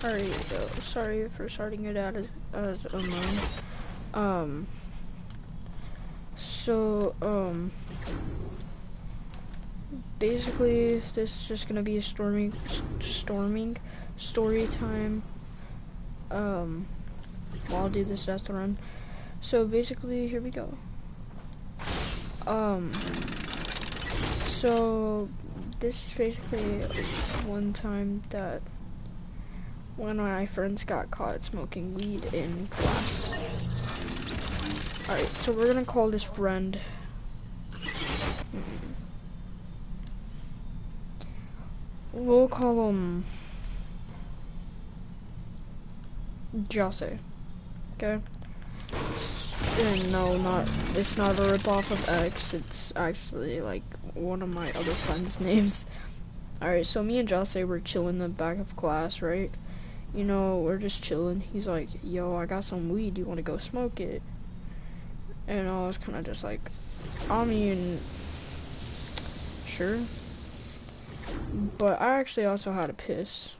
Alright, sorry for starting it out as unknown. So, basically, this is just gonna be a storming story time. Well, I'll do this as the run. So basically, here we go. So this is basically one time that one of my friends got caught smoking weed in class. Alright, so we're gonna call this friend. We'll call him Jose. Okay? And no, it's not a ripoff of X, it's actually like one of my other friends' names. Alright, so me and Jose were chilling in the back of class, right? You know, we're just chilling. He's like, yo, I got some weed, you wanna go smoke it? And I was kinda just like, I mean, sure. But I actually also had a piss.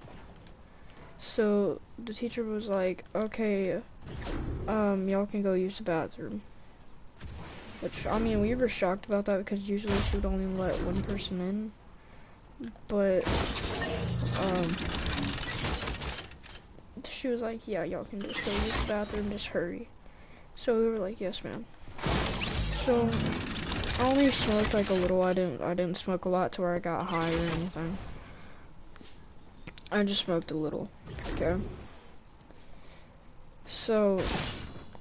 So the teacher was like, okay, y'all can go use the bathroom. Which, I mean, we were shocked about that because usually she would only let one person in. But, she was like, yeah, y'all can just go use the bathroom, just hurry. So we were like, yes, ma'am. So, I only smoked like a little, I didn't smoke a lot to where I got high or anything. I just smoked a little, okay? So,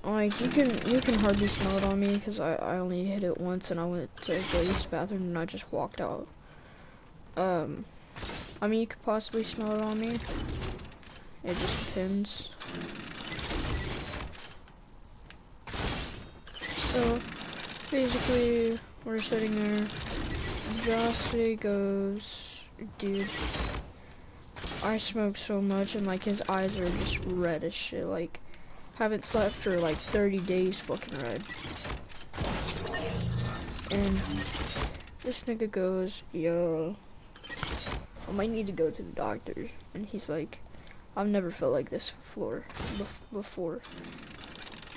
like, you can hardly smell it on me because I only hit it once and I went to go use the bathroom and I just walked out. I mean, you could possibly smell it on me. It just depends. So, basically, we're sitting there. Jose goes, dude, I smoked so much and like his eyes are just red as shit. Like, haven't slept for like 30 days fucking red. And this nigga goes, yo, I might need to go to the doctor. And he's like, I've never felt like this before.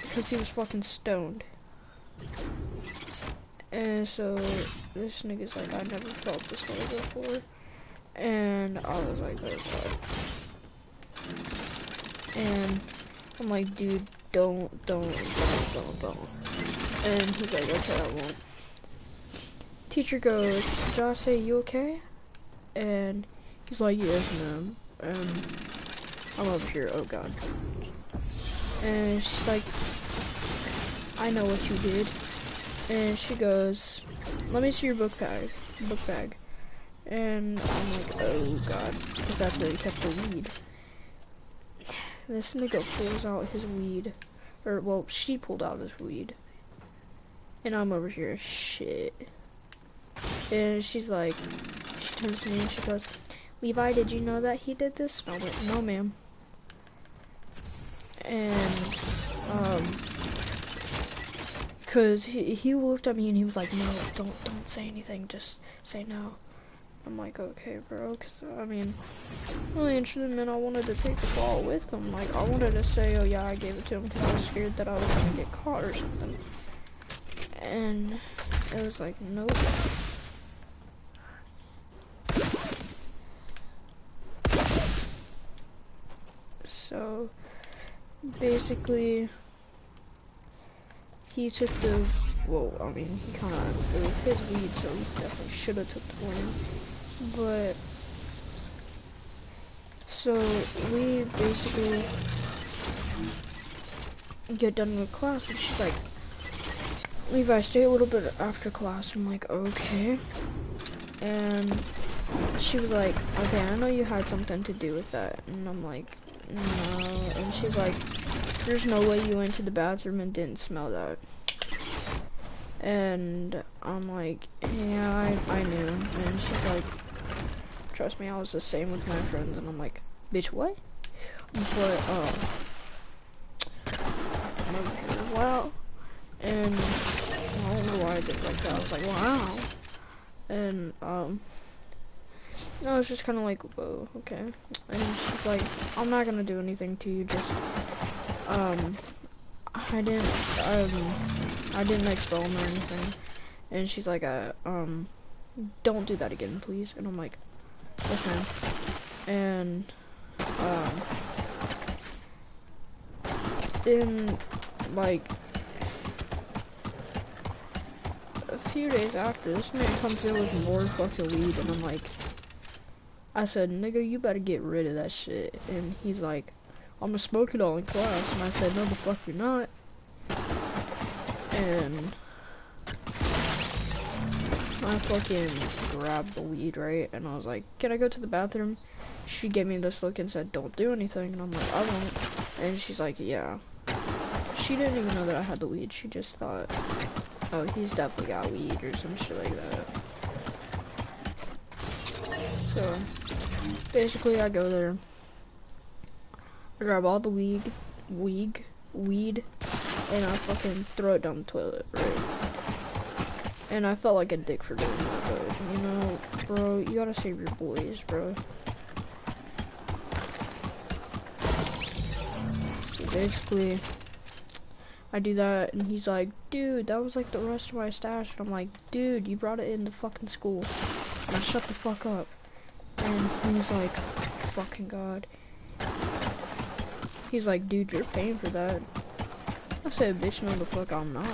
Because he was fucking stoned. And so this nigga's like, I never felt this way before. And I was like, oh god. And I'm like, dude, don't. And he's like, okay, I won't. Teacher goes, Josh, you okay? And he's like, yes, ma'am. And I'm over here, oh god. And she's like, I know what you did. And she goes, let me see your book bag. And I'm like, oh god, because that's where he kept the weed. This nigga pulls out his weed, or well, she pulled out his weed. And I'm over here, shit. And she's like, she turns to me and she goes, Levi, did you know that he did this? And I went, no, ma'am. And, cause he looked at me and he was like, no, don't say anything, just say no. I'm like, okay, bro, cause I mean, really interested, man. I wanted to take the fall with him. Like, I wanted to say, oh yeah, I gave it to him because I was scared that I was gonna get caught or something. And it was like, nope. So basically, he took the, well, I mean, he kind of, it was his weed, so he definitely should have took the blame. But, so we basically get done with class, and she's like, Levi, stay a little bit after class. I'm like, okay. And she was like, okay, I know you had something to do with that. And I'm like, no. And she's like, there's no way you went to the bathroom and didn't smell that. And I'm like, yeah, I knew. And she's like, trust me, I was the same with my friends. And I'm like, bitch, what? But, I'm over here, wow. And I don't know why I did like that. I was like, wow. And, I was just kind of like, whoa, okay. And she's like, I'm not gonna do anything to you, just, I didn't expel him or anything. And she's like, don't do that again, please. And I'm like, yes, ma'am. And, then, like, a few days after, this man comes in with more fucking weed, and I'm like, I said, nigga, you better get rid of that shit. And he's like, I'm gonna smoke it all in class. And I said, no, the fuck you're not. And I fucking grabbed the weed, right? And I was like, can I go to the bathroom? She gave me this look and said, don't do anything. And I'm like, I won't. And she's like, yeah. She didn't even know that I had the weed. She just thought, oh, he's definitely got weed or some shit like that. So, basically, I go there. I grab all the weed, and I fucking throw it down the toilet, right? And I felt like a dick for doing that, but, you know, bro, you gotta save your boys, bro. So basically, I do that, and he's like, dude, that was like the rest of my stash. And I'm like, dude, you brought it into fucking school. And I shut the fuck up. And he's like, fucking God. He's like, dude, you're paying for that. I said, bitch, no the fuck I'm not.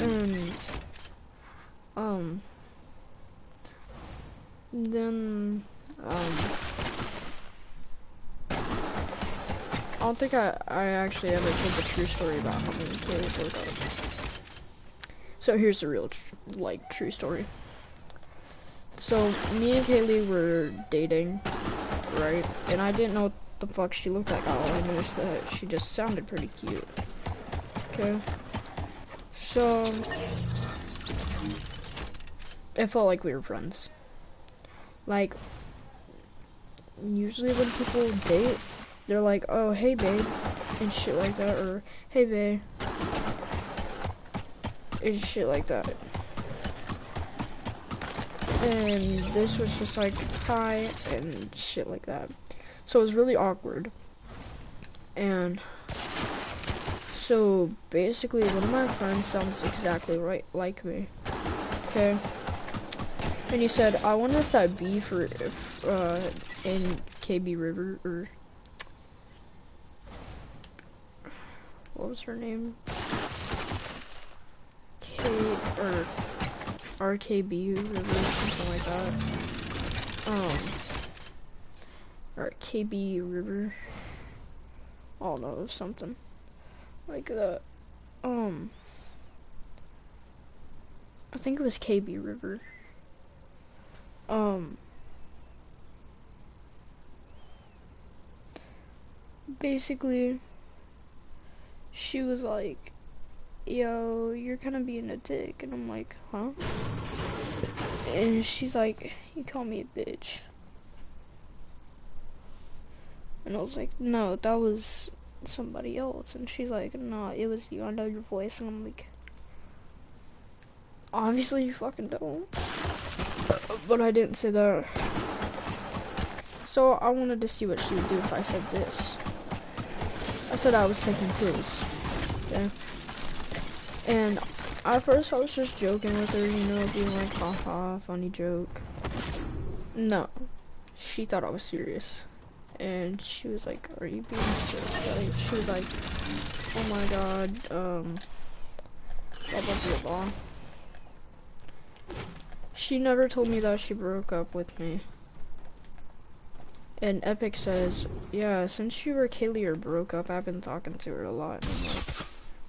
And, then, I don't think I actually ever told the true story about how me and Kaylee broke up. So here's the real, true story. So, me and Kaylee were dating, right? And I didn't know what the fuck she looked like. All I knew is that she just sounded pretty cute. Okay? So, it felt like we were friends. Like, usually when people date, they're like, oh, hey, babe, and shit like that, or, hey, babe, and shit like that. And this was just like, hi, and shit like that. So it was really awkward. And so basically, one of my friends sounds exactly right like me. Okay? And he said, I wonder if that beef or if in KB River, or what was her name? Or RKB River, something like that. Or KB River. I don't know, something like that. I think it was KB River. Basically, she was like, yo, you're kind of being a dick. And I'm like, huh? And she's like, you call me a bitch. And I was like, no, that was somebody else. And she's like, no, it was you. I know your voice. And I'm like, obviously you fucking don't. But I didn't say that. So I wanted to see what she would do if I said this. I said I was taking pills. Okay? And at first I was just joking with her, you know, being like, haha, funny joke. No. She thought I was serious. And she was like, are you being serious? Like, she was like, oh my god, blah blah blah blah. She never told me that she broke up with me. And Epic says, yeah, since you were Kaylee or broke up, I've been talking to her a lot. And I'm like,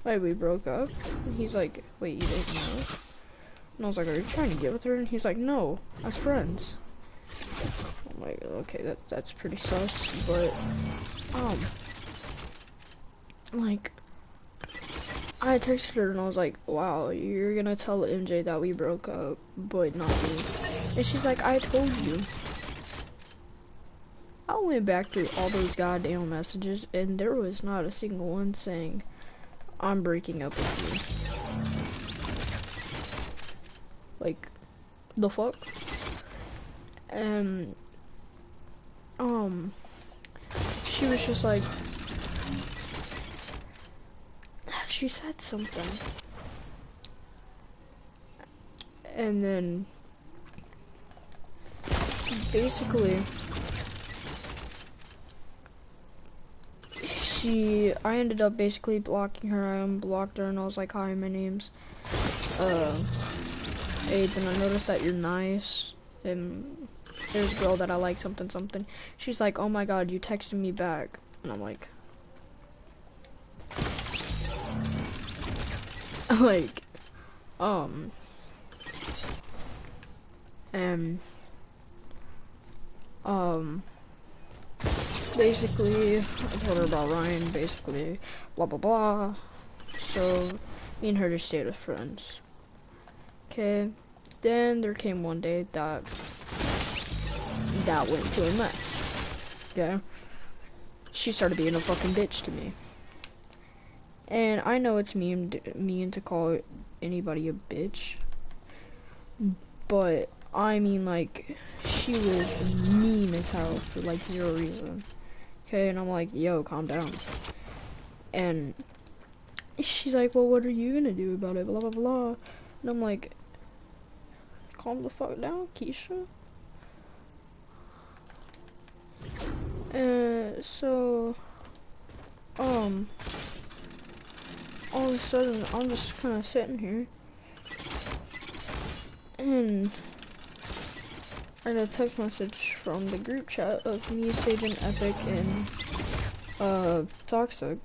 wait, we broke up? And he's like, wait, you didn't know? And I was like, are you trying to get with her? And he's like, no, as friends. I'm like, okay, that's pretty sus, but, like, I texted her and I was like, wow, you're gonna tell MJ that we broke up, but not me. And she's like, I told you. I went back through all those goddamn messages and there was not a single one saying, I'm breaking up with you. Like, the fuck? And she was just like, she said something, and then basically I ended up basically blocking her. I unblocked her and I was like, hi, my name's Aiden. I noticed that you're nice, and there's a girl that I like, something something. She's like, oh my god, you texted me back. And I'm like, and basically, I told her about Ryan, basically, blah blah blah. So, me and her just stayed as friends. Okay, then there came one day that went to a mess. Okay, she started being a fucking bitch to me. And I know it's mean to call anybody a bitch, but I mean, like, she was mean as hell for like zero reason. Okay, and I'm like, yo, calm down. And she's like, well, what are you gonna do about it? Blah blah blah. And I'm like, calm the fuck down, Keisha. So all of a sudden, I'm just kind of sitting here, and I got a text message from the group chat of me, Sage, and Epic, and Toxic.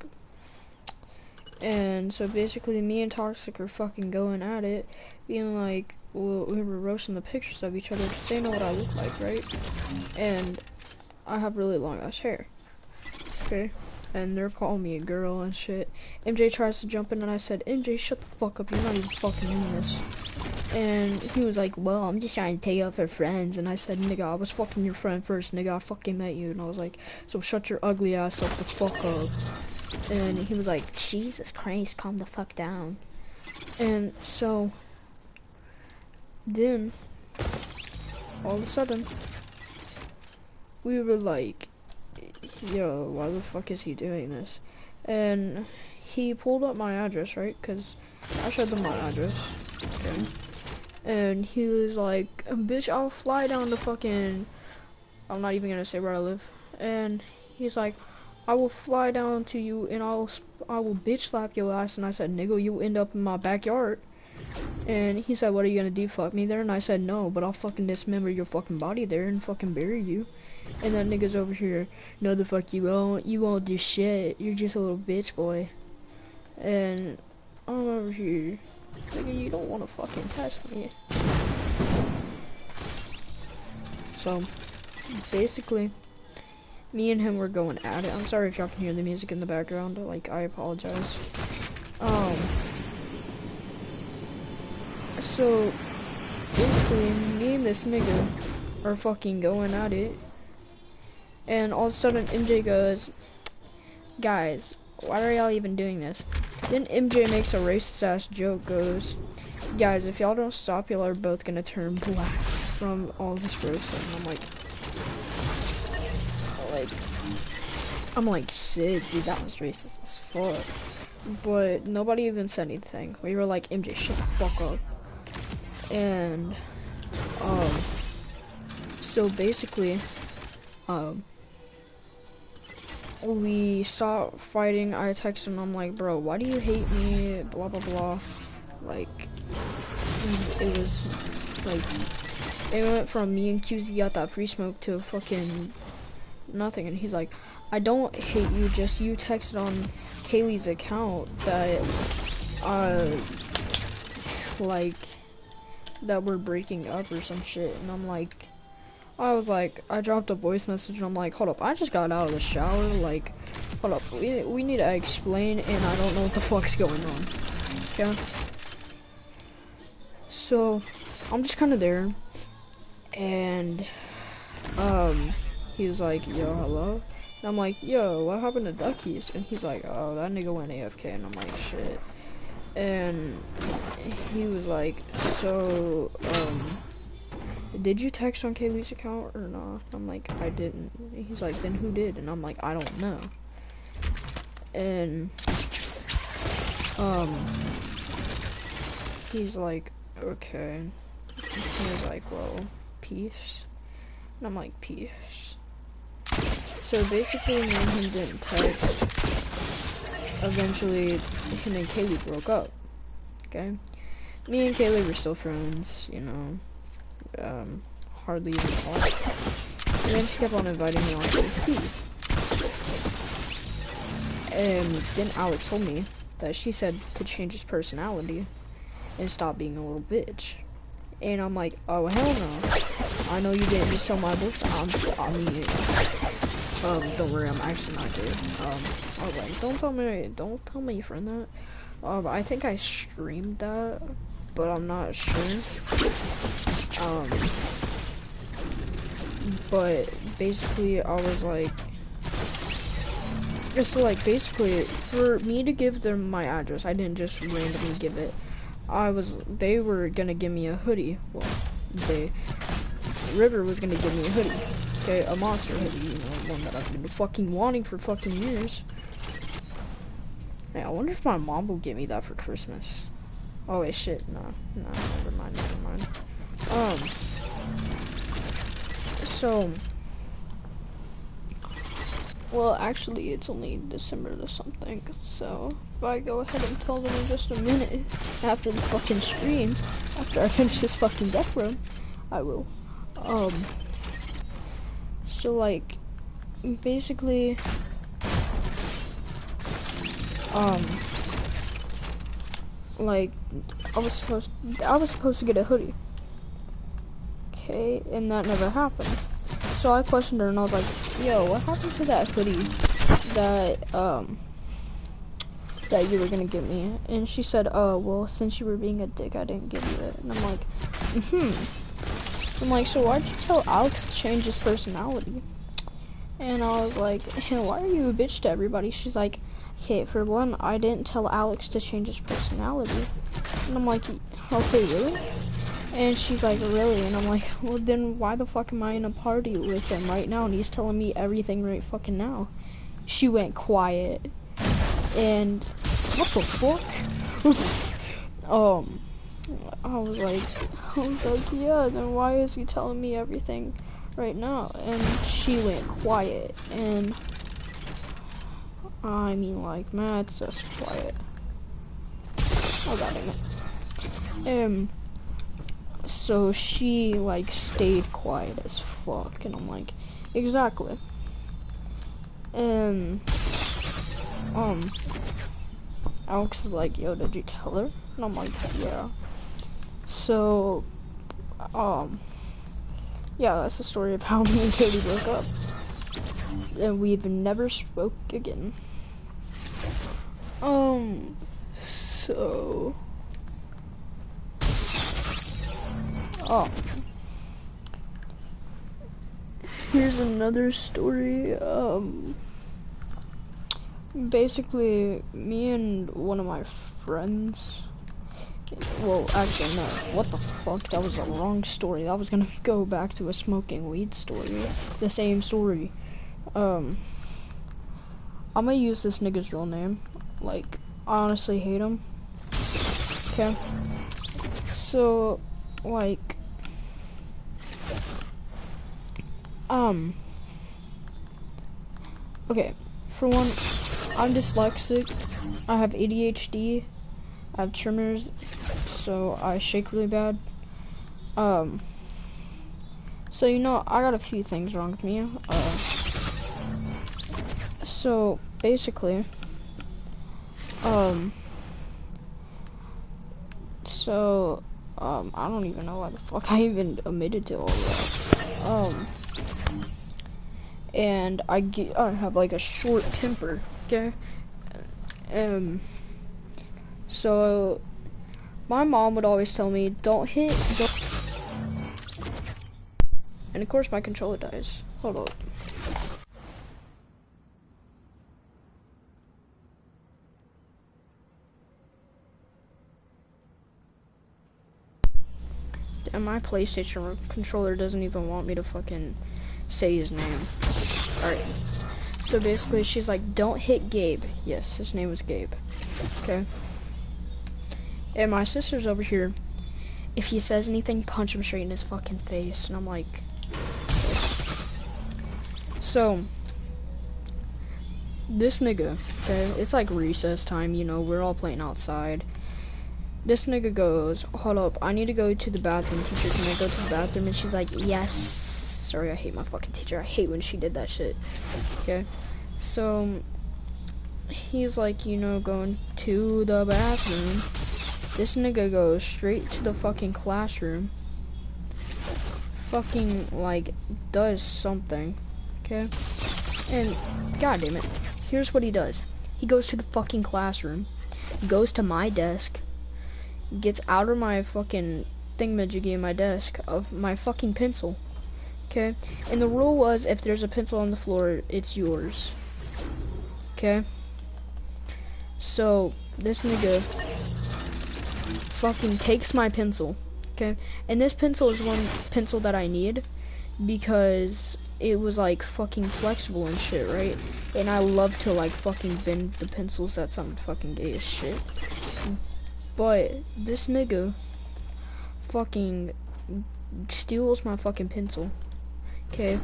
And so basically, me and Toxic are fucking going at it, being like, well, we were roasting the pictures of each other because they know what I look like, right? And I have really long ass hair. Okay. And they're calling me a girl and shit. MJ tries to jump in and I said, MJ, shut the fuck up, you're not even fucking in this. And he was like, well, I'm just trying to take off her friends. And I said, nigga, I was fucking your friend first, nigga, I fucking met you. And I was like, so shut your ugly ass up the fuck up. And he was like, Jesus Christ, calm the fuck down. And so, then, all of a sudden, we were like, yo, why the fuck is he doing this? And he pulled up my address, right? Because I showed them my address. Okay. And he was like, bitch, I'll fly down to fucking, I'm not even gonna say where I live. And he's like, I will fly down to you and I will bitch slap your ass. And I said, nigga, you end up in my backyard. And he said, what are you gonna do, fuck me there? And I said, no, but I'll fucking dismember your fucking body there and fucking bury you. And that nigga's over here, no the fuck you won't do shit, you're just a little bitch boy. And I'm over here, nigga, you don't wanna fucking test me. So, basically, me and him were going at it. I'm sorry if y'all can hear the music in the background, like, I apologize. So, basically, me and this nigga are fucking going at it. And all of a sudden, MJ goes, guys, why are y'all even doing this? Then MJ makes a racist ass joke, goes, guys, if y'all don't stop, y'all are both gonna turn black from all this roasting. I'm like, shit, dude, that was racist as fuck. But nobody even said anything. We were like, MJ, shut the fuck up. And, so basically, we stopped fighting. I texted him, I'm like, bro, why do you hate me, blah blah blah. Like, it was like, it went from me and QZ got that free smoke to fucking nothing. And he's like, I don't hate you, just you texted on Kaylee's account that like that we're breaking up or some shit. And I'm like, I dropped a voice message and I'm like, hold up, I just got out of the shower, like, hold up, we need to explain, and I don't know what the fuck's going on. Okay? So, I'm just kind of there, and, he was like, yo, hello? And I'm like, yo, what happened to Duckies? And he's like, oh, that nigga went AFK, and I'm like, shit. And he was like, so, did you text on Kaylee's account or not? I'm like, I didn't. He's like, then who did? And I'm like, I don't know. And he's like, okay. He was like, well, peace. And I'm like, peace. So basically, me and him didn't text. Eventually, him and Kaylee broke up. Okay? Me and Kaylee were still friends, you know. Hardly even talk. And then she kept on inviting me on to the sea. And then Alex told me that she said to change his personality and stop being a little bitch. And I'm like, oh hell no. I know you didn't just tell my boyfriend. Don't worry, I'm actually not gay. I was like, don't tell my friend that. I think I streamed that, but I'm not sure. But basically I was like, so like basically for me to give them my address, I didn't just randomly give it. They were gonna give me a hoodie. Well, River was gonna give me a hoodie. Okay, a monster hoodie, you know, one that I've been fucking wanting for fucking years. Hey, I wonder if my mom will give me that for Christmas. Oh wait, shit, no, never mind. So, well, actually, it's only December or something, so if I go ahead and tell them in just a minute after the fucking stream, after I finish this fucking death room, I will. So like, basically, like, I was supposed to get a hoodie. Okay, and that never happened. So I questioned her and I was like, yo, what happened to that hoodie that you were gonna give me? And she said, oh, well, since you were being a dick, I didn't give you it. And I'm like, I'm like, so why'd you tell Alex to change his personality? And I was like, hey, why are you a bitch to everybody? She's like, okay, for one, I didn't tell Alex to change his personality. And I'm like, okay, really? And she's like, really? And I'm like, well, then why the fuck am I in a party with him right now? And he's telling me everything right fucking now. She went quiet. And what the fuck? I was like, yeah, then why is he telling me everything right now? And she went quiet. And I mean, like, Matt's just quiet. Oh, god damn it. So she, like, stayed quiet as fuck. And I'm like, exactly. And, Alex is like, yo, did you tell her? And I'm like, yeah. So, yeah, that's the story of how me and Katie broke up. And we've never spoke again. So... here's another story. Basically, me and one of my friends... Well, actually, no. What the fuck? That was the wrong story. I was gonna go back to a smoking weed story. The same story. I'm gonna use this nigga's real name. Like, I honestly hate him. Okay? So, like... Okay, for one, I'm dyslexic. I have ADHD. I have tremors, so I shake really bad. So you know, I got a few things wrong with me. So basically, I don't even know why the fuck I even admitted to all that. And I have like a short temper, okay? So my mom would always tell me, don't hit, and of course my controller dies. Hold up. and my PlayStation controller doesn't even want me to fucking say his name. Alright. So basically, she's like, don't hit Gabe. Yes, his name was Gabe. Okay. And my sister's over here. If he says anything, punch him straight in his fucking face. And I'm like... So... This nigga, okay, it's like recess time, you know, we're all playing outside. This nigga goes, hold up, I need to go to the bathroom, teacher, can I go to the bathroom? And she's like, yes. Sorry, I hate my fucking teacher, I hate when she did that shit. Okay, so, he's like, you know, going to the bathroom. This nigga goes straight to the fucking classroom. Fucking, like, does something, okay? And, god damn it. Here's what he does. He goes to the fucking classroom, goes to my desk, gets out of my fucking thingamajiggy in my desk of my fucking pencil. Okay? And the rule was, if there's a pencil on the floor, it's yours. Okay? So, this nigga fucking takes my pencil. Okay? And this pencil is one pencil that I need because it was like fucking flexible and shit, right? And I love to like fucking bend the pencils. That's some fucking gay as shit. But this nigga fucking steals my fucking pencil. Okay?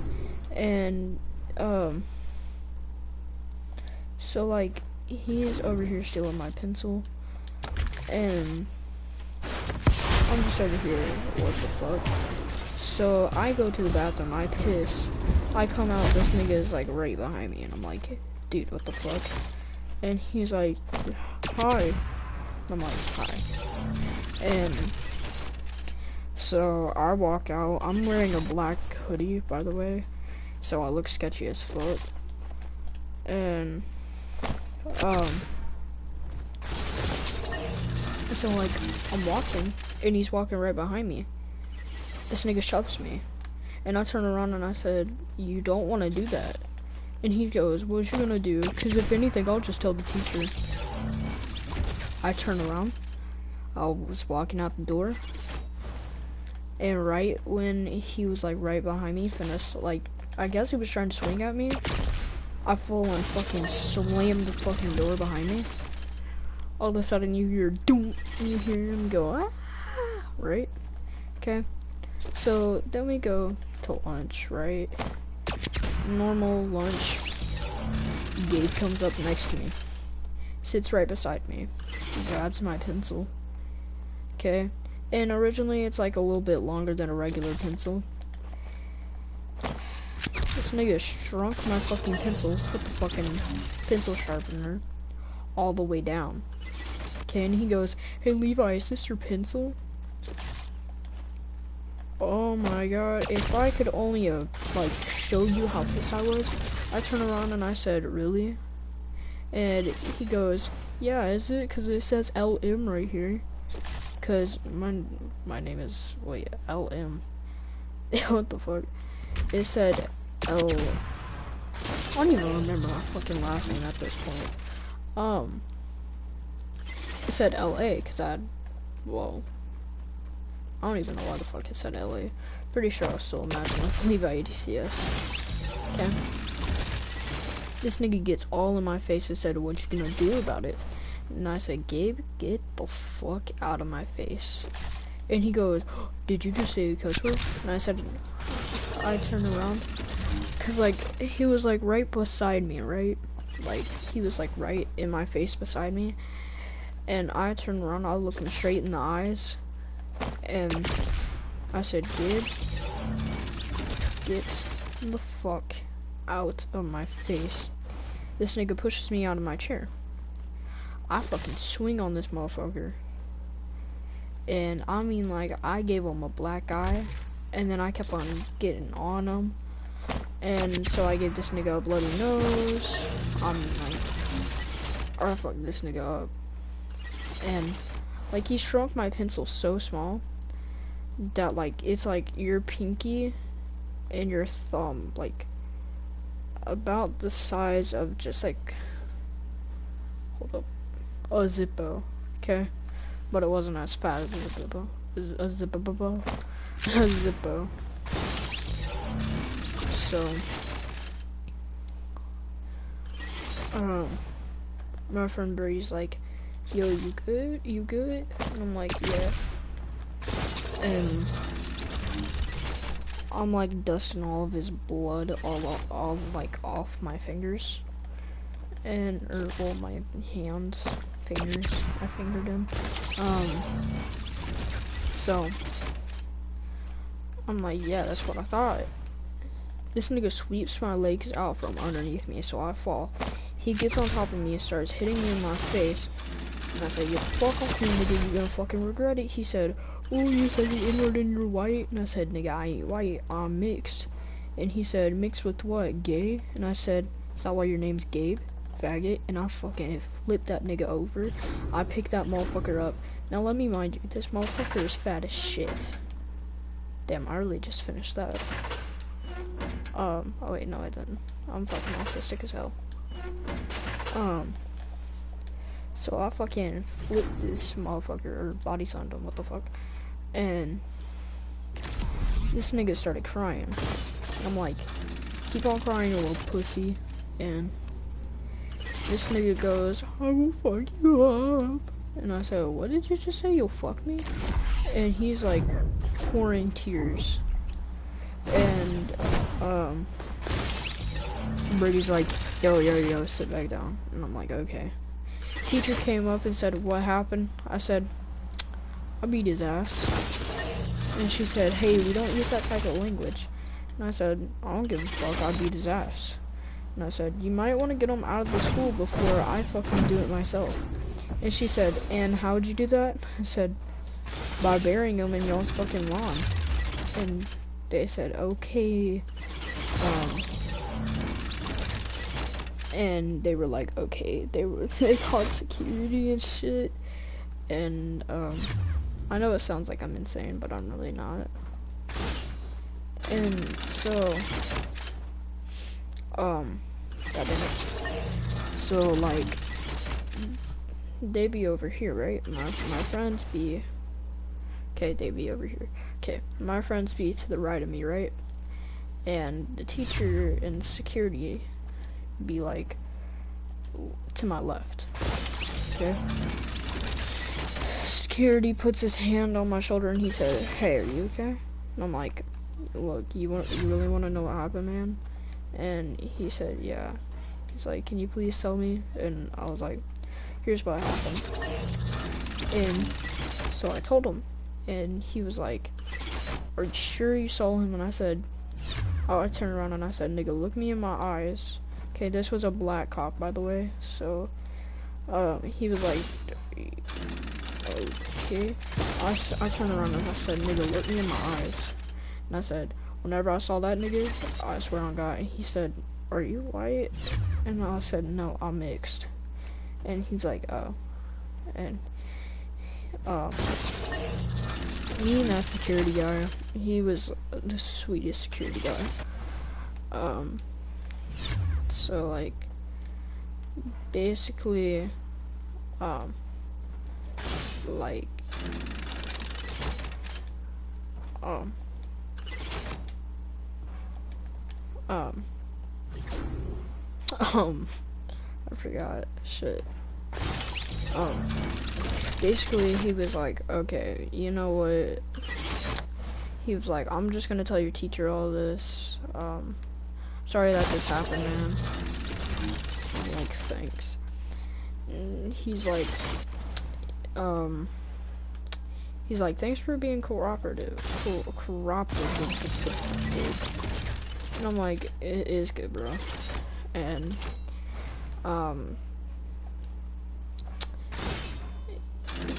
And so like he's over here stealing my pencil and I'm just over here, what the fuck? So I go to the bathroom, I piss, I come out, this nigga is like right behind me and I'm like, dude, what the fuck? And he's like, hi. I'm like, hi. And so I walk out, I'm wearing a black hoodie, by the way, so I look sketchy as fuck. And so like I'm walking and he's walking right behind me. This nigga shoves me and I turn around and I said, you don't want to do that. And he goes, what you gonna do? Because if anything, I'll just tell the teacher. I turn around, I was walking out the door, and right when he was like right behind me, finished, like I guess he was trying to swing at me, I full on fucking slammed the fucking door behind me. All of a sudden you hear doom, and you hear him go, ah, right? Okay, so then we go to lunch, right? Normal lunch. Gabe comes up next to me, sits right beside me, grabs my pencil. Okay, and originally it's like a little bit longer than a regular pencil. This nigga shrunk my fucking pencil, put the fucking pencil sharpener all the way down. Okay, and he goes, hey Levi, is this your pencil? Oh my god, if I could only like show you how pissed I was. I turned around and I said, really? And he goes, yeah, is it? Because it says LM right here. Because my name is, wait, LM. What the fuck? It said L. I don't even remember my fucking last name at this point. It said LA because I had, whoa. I don't even know why the fuck it said LA. Pretty sure I was still imagining with Levi ADCS. Okay. This nigga gets all in my face and said, what you gonna do about it? And I said, Gabe, get the fuck out of my face. And he goes, did you just say a cuss word? And I said, I turned around. Cause like, he was like right beside me, right? Like, he was like right in my face beside me. And I turned around, I looked him straight in the eyes. And I said, Gabe, get the fuck out of my face. This nigga pushes me out of my chair. I fucking swing on this motherfucker. And I mean, like, I gave him a black eye. And then I kept on getting on him. And so I gave this nigga a bloody nose. I'm like, I fucked this nigga up. And like, he shrunk my pencil so small that like it's like your pinky and your thumb, like about the size of just like, hold up, a Zippo, okay? But it wasn't as fat as a Zippo. Zippo. So, my friend Brady's like, yo, you good? You good? And I'm like, yeah. And I'm like dusting all of his blood all like off my fingers. Or well, my fingers. I fingered him. So I'm like, yeah, that's what I thought. This nigga sweeps my legs out from underneath me, so I fall. He gets on top of me and starts hitting me in my face. And I said, get the fuck off me, nigga, you're gonna fucking regret it. He said, oh, you said the N-word and you're white? And I said, nigga, I ain't white, I'm mixed. And he said, mixed with what, gay? And I said, is that why your name's Gabe, faggot? And I fucking flipped that nigga over. I picked that motherfucker up. Now let me mind you, this motherfucker is fat as shit. Damn, I really just finished that. Oh wait, no I didn't. I'm fucking autistic as hell. So I fucking flipped this motherfucker, or body slammed him, what the fuck. And this nigga started crying. I'm like, keep on crying, you little pussy. And this nigga goes, I will fuck you up. And I said, what did you just say? You'll fuck me? And he's like pouring tears. And Brady's like, yo, sit back down. And I'm like, okay. Teacher came up and said, what happened? I said, I beat his ass. And she said, hey, we don't use that type of language. And I said, I don't give a fuck, I beat his ass. And I said, you might want to get him out of the school before I fucking do it myself. And she said, and how'd you do that? I said, by burying him in y'all's fucking lawn. And they said, okay. And they were like, okay. They called security and shit. And I know it sounds like I'm insane, but I'm really not. And so God damn it. So like they be over here, right? My friends be, okay, they be over here. Okay, my friends be to the right of me, right? And the teacher and security be like to my left. Okay. Security puts his hand on my shoulder and he said, hey, are you okay? And I'm like, look, you really want to know what happened, man? And he said, yeah. He's like, can you please tell me? And I was like, here's what happened. And so I told him, and he was like, are you sure you saw him? And I said, oh, I turned around and I said, nigga, look me in my eyes. Okay, this was a black cop, by the way. So he was like, okay. I turned around and I said, nigga, look me in my eyes. And I said, whenever I saw that nigga, I swear on God. And he said, are you white? And I said, no, I'm mixed. And he's like, oh. And me and that security guy, he was the sweetest security guy. So like basically I forgot shit. Basically he was like, okay, you know what? He was like, I'm just gonna tell your teacher all this. Sorry that this happened, man. I'm like, thanks. And he's like, thanks for being cooperative. And I'm like, it is good, bro. And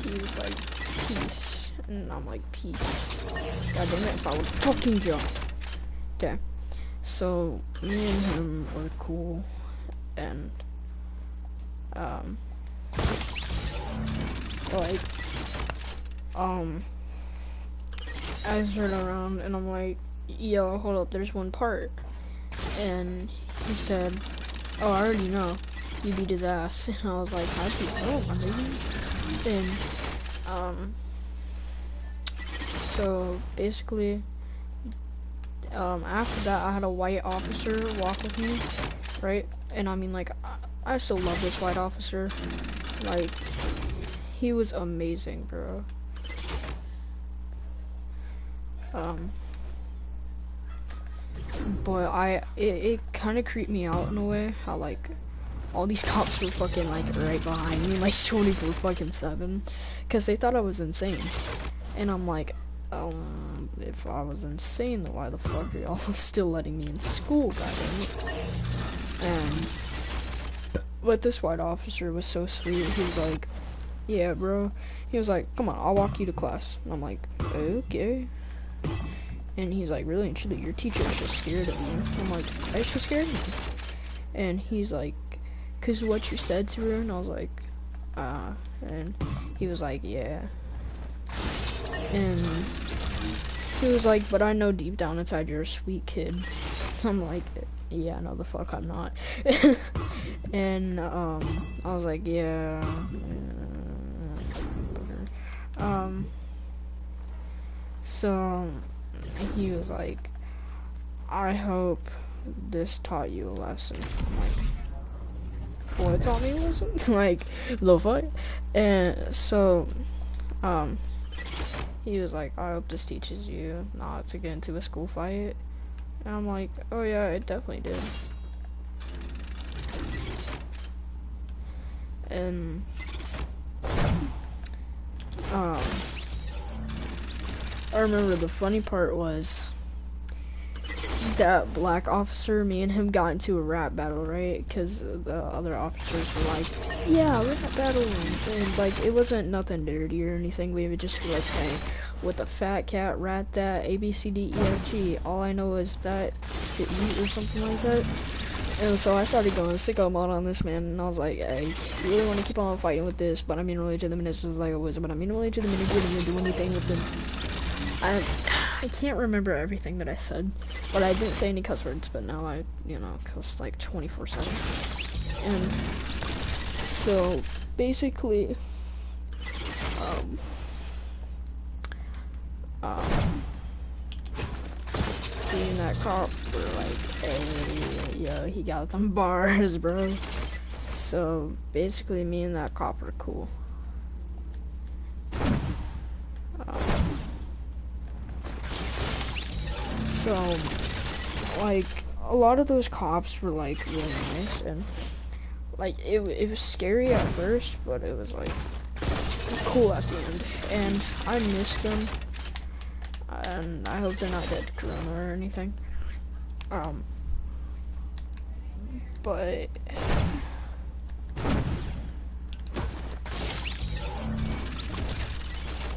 he was like, peace. And I'm like, peace. God damn it, if I would fucking jump. Okay. So me and him were cool, and I turned around and I'm like, yo, hold up, there's one part. And he said, oh, I already know, you beat his ass. And I was like, how'd you know, my baby? And so basically, after that, I had a white officer walk with me, right? And I mean, like, I still love this white officer. Like, he was amazing, bro. But it kind of creeped me out in a way, how, like, all these cops were fucking, like, right behind me, like, 24/7, because they thought I was insane. And I'm like, if I was insane, then why the fuck are y'all still letting me in school, goddammit? But this white officer was so sweet. He was like, yeah, bro. He was like, come on, I'll walk you to class. And I'm like, okay. And he's like, really and truly, your teacher's just scared of you. I'm like, why is she scared of me? And he's like, cause what you said to her. And I was like, and he was like, yeah. And he was like, but I know deep down inside you're a sweet kid. I'm like, yeah, no the fuck I'm not. And I was like, yeah. So he was like, I hope this taught you a lesson. I'm like, what taught me a lesson? Like, the fuck? And so he was like, I hope this teaches you not to get into a school fight. And I'm like, oh yeah, it definitely did. And I remember the funny part was that black officer, me and him got into a rap battle, right? Because the other officers were like, yeah, rap battle. And like, it wasn't nothing dirty or anything. We would just be like, hey, with a fat cat, rat that, A, B, C, D, E, F, G. All I know is that to eat or something like that. And so I started going sicko mode on this man, and I was like, hey, you really want to keep on fighting with this, but I mean really to the minutes just like a wizard, but I mean really to the minute you didn't even do anything with them. I can't remember everything that I said, but I didn't say any cuss words, but now I, you know, cuss like 24/7. And so basically, being that cop, we're like, hey, yo, he got some bars, bro. So basically, me and that cop are cool. So, like, a lot of those cops were like really nice, and like it was scary at first, but it was like cool at the end, and I miss them. And I hope they're not dead to corona or anything. But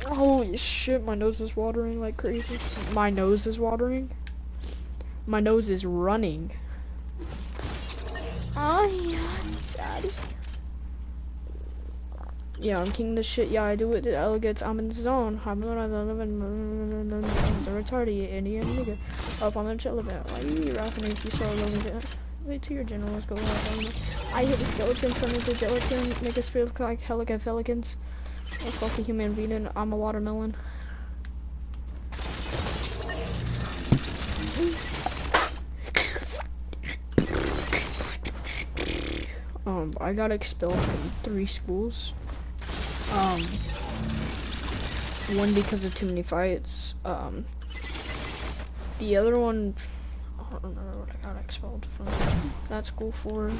holy shit, my nose is watering like crazy. My nose is watering. My nose is running. Oh yeah, daddy. Yeah, I'm king this shit. Yeah, I do it to delegates. I'm in the zone. I'm not the retarded Indian nigga up on the chill event. Why you rapping if you saw a little bit? Wait till your generals go off. I hit the skeleton, turn into gelatin, make us feel like helicafelicans. Oh, fuck a human being. I'm a watermelon. I got expelled from 3 schools. One because of too many fights. The other one, I don't remember what I got expelled from that school for.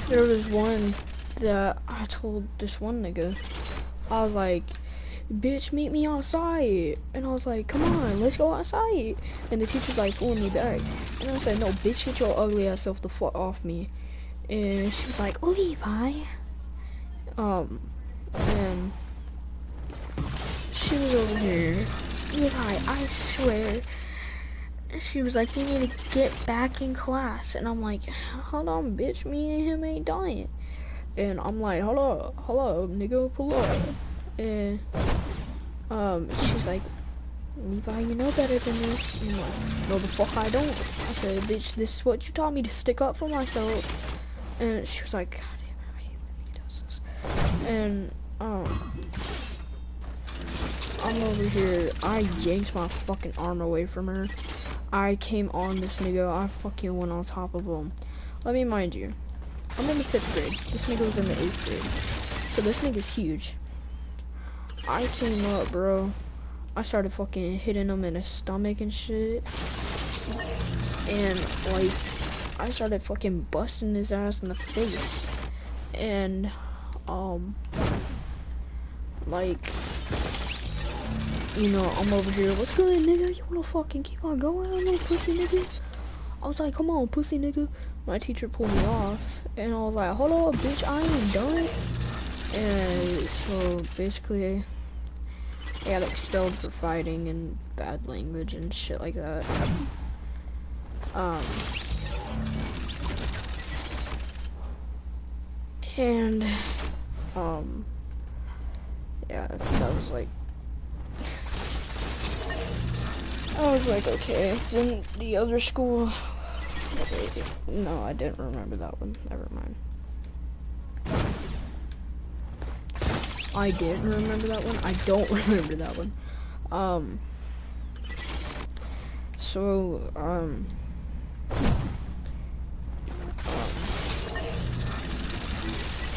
There was one that I told this one nigga, I was like, bitch, meet me outside. And I was like, come on, let's go outside. And the teacher's like pulling me back. And I said, no, bitch, get your ugly ass self the fuck off me. And she was like, Levi. And she was over here. Levi, I swear. She was like, you need to get back in class. And I'm like, hold on, bitch, me and him ain't dying. And I'm like, hello, nigga, pull up. And she's like, Levi, you know better than this. And I'm like, no the fuck I don't. I said, bitch, this is what you taught me, to stick up for myself. And she was like, god damn it, I hate when he does this. And I'm over here. I yanked my fucking arm away from her. I came on this nigga. I fucking went on top of him. Let me mind you, I'm in the 5th grade. This nigga was in the 8th grade. So this nigga's huge. I came up, bro. I started fucking hitting him in his stomach and shit. And, like, I started fucking busting his ass in the face. And, like, you know, I'm over here. What's good, nigga? You wanna fucking keep on going, little pussy nigga? I was like, come on, pussy nigga. My teacher pulled me off. And I was like, hold on, bitch, I ain't done. And so, basically, I got expelled for fighting and bad language and shit like that. And, yeah, that was like, I was like, okay. Then the other school, wait, no, I didn't remember that one, never mind. I didn't remember that one, I don't remember that one.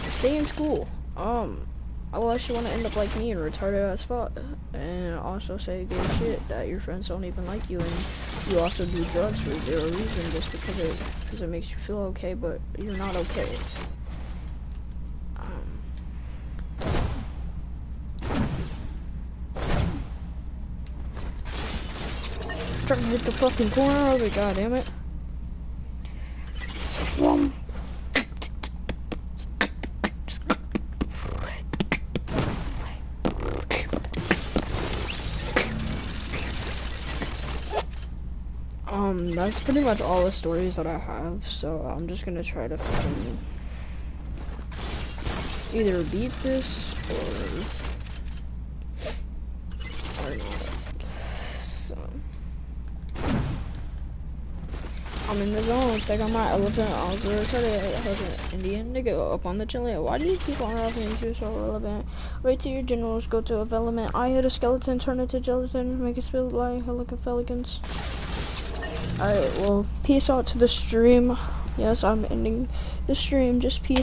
Stay in school, unless you want to end up like me and retarded as fuck, and also say gay shit that your friends don't even like you, and you also do drugs for 0 reason just because it makes you feel okay, but you're not okay. Trying to hit the fucking corner of it, goddammit. That's pretty much all the stories that I have, so I'm just gonna try to fucking either beat this or not. So I'm in the zone. Check out my elephant. I was retarded. I was an Indian nigga up on the chilling. Why do you keep on rapping? You're so relevant. Right to your generals. Go to development. I hit a skeleton. Turn it to gelatin. Make it spill like Helicopelicans. Alright, well, peace out to the stream. Yes, I'm ending the stream. Just peace.